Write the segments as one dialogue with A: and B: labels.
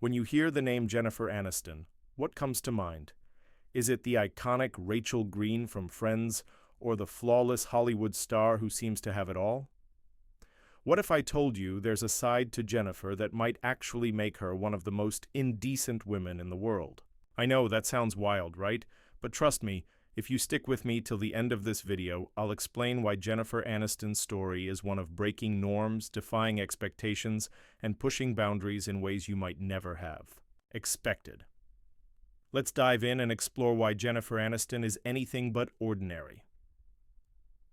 A: When you hear the name Jennifer Aniston, what comes to mind? Is it the iconic Rachel Green from Friends, or the flawless Hollywood star who seems to have it all? What if I told you there's a side to Jennifer that might actually make her one of the most indecent women in the world? I know that sounds wild, right? But trust me, if you stick with me till the end of this video, I'll explain why Jennifer Aniston's story is one of breaking norms, defying expectations, and pushing boundaries in ways you might never have expected. Let's dive in and explore why Jennifer Aniston is anything but ordinary.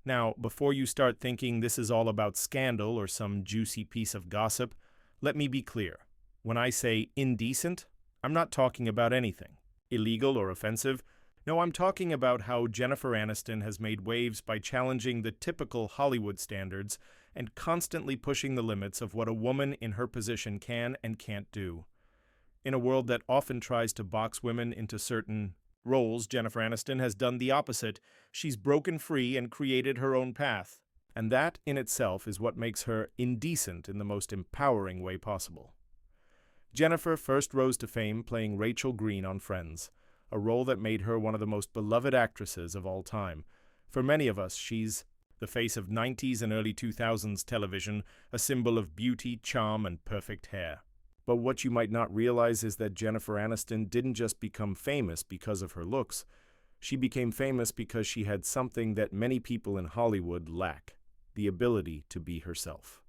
A: Now, before you start thinking this is all about scandal or some juicy piece of gossip, let me be clear. When I say indecent, I'm not talking about anything illegal or offensive. No, I'm talking about how Jennifer Aniston has made waves by challenging the typical Hollywood standards and constantly pushing the limits of what a woman in her position can and can't do. In a world that often tries to box women into certain roles, Jennifer Aniston has done the opposite. She's broken free and created her own path. And that, in itself, is what makes her indecent in the most empowering way possible. Jennifer first rose to fame playing Rachel Green on Friends, a role that made her one of the most beloved actresses of all time. For many of us, she's the face of 90s and early 2000s television, a symbol of beauty, charm, and perfect hair. But what you might not realize is that Jennifer Aniston didn't just become famous because of her looks. She became famous because she had something that many people in Hollywood lack: the ability to be herself.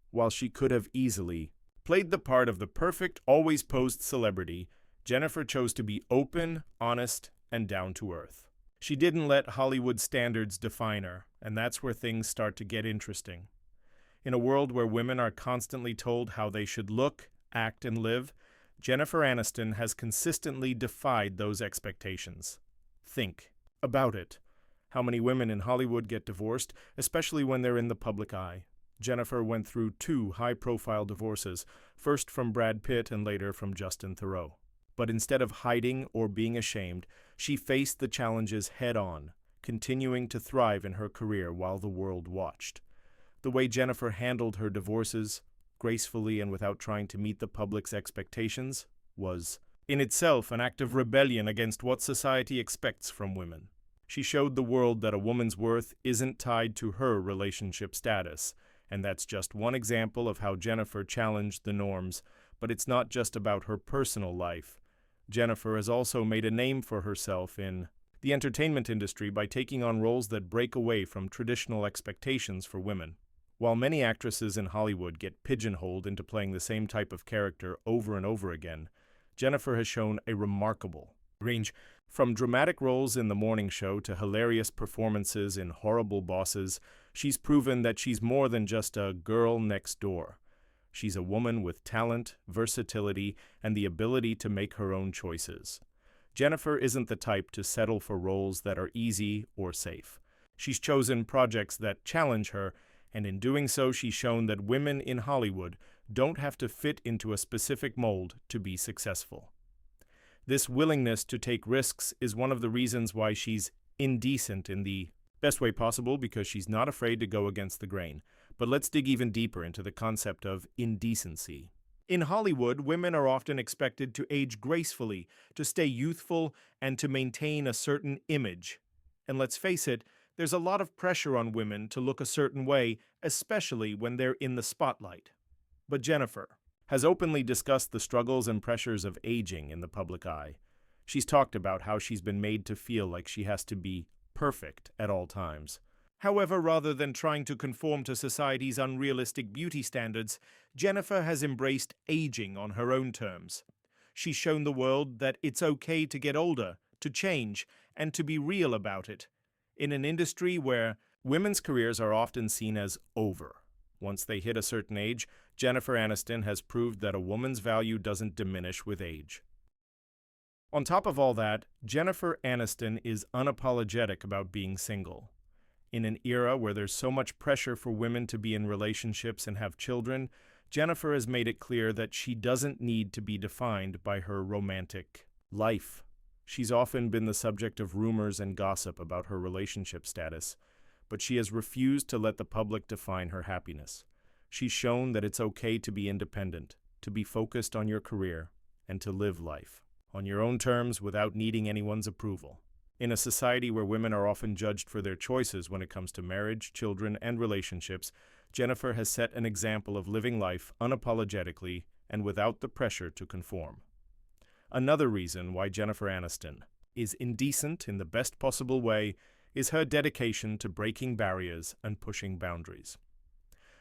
A: While she could have easily played the part of the perfect, always posed celebrity, Jennifer chose to be open, honest, and down to earth. She didn't let Hollywood standards define her, and that's where things start to get interesting. In a world where women are constantly told how they should look, act, and live, Jennifer Aniston has consistently defied those expectations. Think about it. How many women in Hollywood get divorced, especially when they're in the public eye? Jennifer went through 2 high-profile divorces, first from Brad Pitt and later from Justin Theroux. But instead of hiding or being ashamed, she faced the challenges head-on, continuing to thrive in her career while the world watched. The way Jennifer handled her divorces, gracefully and without trying to meet the public's expectations, was, in itself, an act of rebellion against what society expects from women. She showed the world that a woman's worth isn't tied to her relationship status, and that's just one example of how Jennifer challenged the norms. But it's not just about her personal life. Jennifer has also made a name for herself in the entertainment industry by taking on roles that break away from traditional expectations for women. While many actresses in Hollywood get pigeonholed into playing the same type of character over and over again, Jennifer has shown a remarkable range. From dramatic roles in The Morning Show to hilarious performances in Horrible Bosses, she's proven that she's more than just a girl next door. She's a woman with talent, versatility, and the ability to make her own choices. Jennifer isn't the type to settle for roles that are easy or safe. She's chosen projects that challenge her, and in doing so, she's shown that women in Hollywood don't have to fit into a specific mold to be successful. This willingness to take risks is one of the reasons why she's indecent in the best way possible, because she's not afraid to go against the grain. But let's dig even deeper into the concept of indecency. In Hollywood, women are often expected to age gracefully, to stay youthful, and to maintain a certain image. And let's face it, there's a lot of pressure on women to look a certain way, especially when they're in the spotlight. But Jennifer has openly discussed the struggles and pressures of aging in the public eye. She's talked about how she's been made to feel like she has to be perfect at all times. However, rather than trying to conform to society's unrealistic beauty standards, Jennifer has embraced aging on her own terms. She's shown the world that it's okay to get older, to change, and to be real about it. In an industry where women's careers are often seen as over. Once they hit a certain age, Jennifer Aniston has proved that a woman's value doesn't diminish with age. On top of all that, Jennifer Aniston is unapologetic about being single. In an era where there's so much pressure for women to be in relationships and have children, Jennifer has made it clear that she doesn't need to be defined by her romantic life. She's often been the subject of rumors and gossip about her relationship status, but she has refused to let the public define her happiness. She's shown that it's okay to be independent, to be focused on your career and to live life on your own terms without needing anyone's approval. In a society where women are often judged for their choices when it comes to marriage, children, and relationships, Jennifer has set an example of living life unapologetically and without the pressure to conform. Another reason why Jennifer Aniston is indecent in the best possible way is her dedication to breaking barriers and pushing boundaries.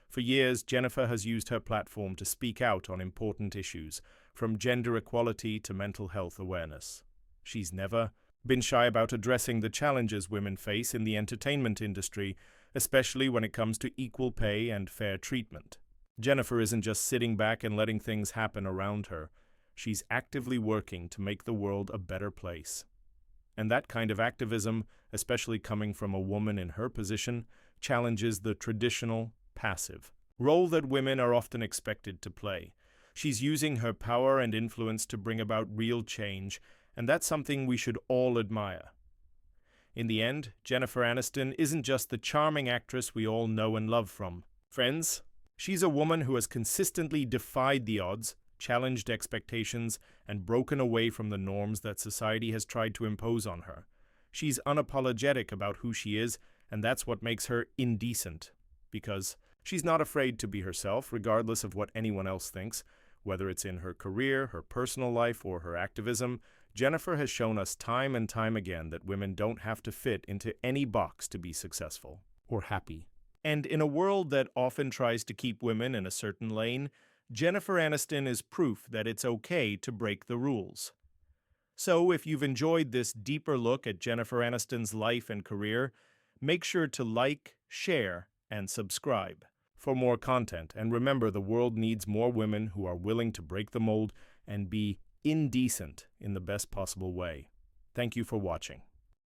A: For years, Jennifer has used her platform to speak out on important issues, from gender equality to mental health awareness. She's never been shy about addressing the challenges women face in the entertainment industry, especially when it comes to equal pay and fair treatment. Jennifer isn't just sitting back and letting things happen around her. She's actively working to make the world a better place. And that kind of activism, especially coming from a woman in her position, challenges the traditional, passive role that women are often expected to play. She's using her power and influence to bring about real change, and that's something we should all admire. In the end, Jennifer Aniston isn't just the charming actress we all know and love from Friends. She's a woman who has consistently defied the odds, challenged expectations, and broken away from the norms that society has tried to impose on her. She's unapologetic about who she is, and that's what makes her indecent, because she's not afraid to be herself, regardless of what anyone else thinks. Whether it's in her career, her personal life, or her activism, Jennifer has shown us time and time again that women don't have to fit into any box to be successful or happy. And in a world that often tries to keep women in a certain lane, Jennifer Aniston is proof that it's okay to break the rules. So if you've enjoyed this deeper look at Jennifer Aniston's life and career, make sure to like, share, and subscribe for more content. And remember, the world needs more women who are willing to break the mold and be indecent in the best possible way. Thank you for watching.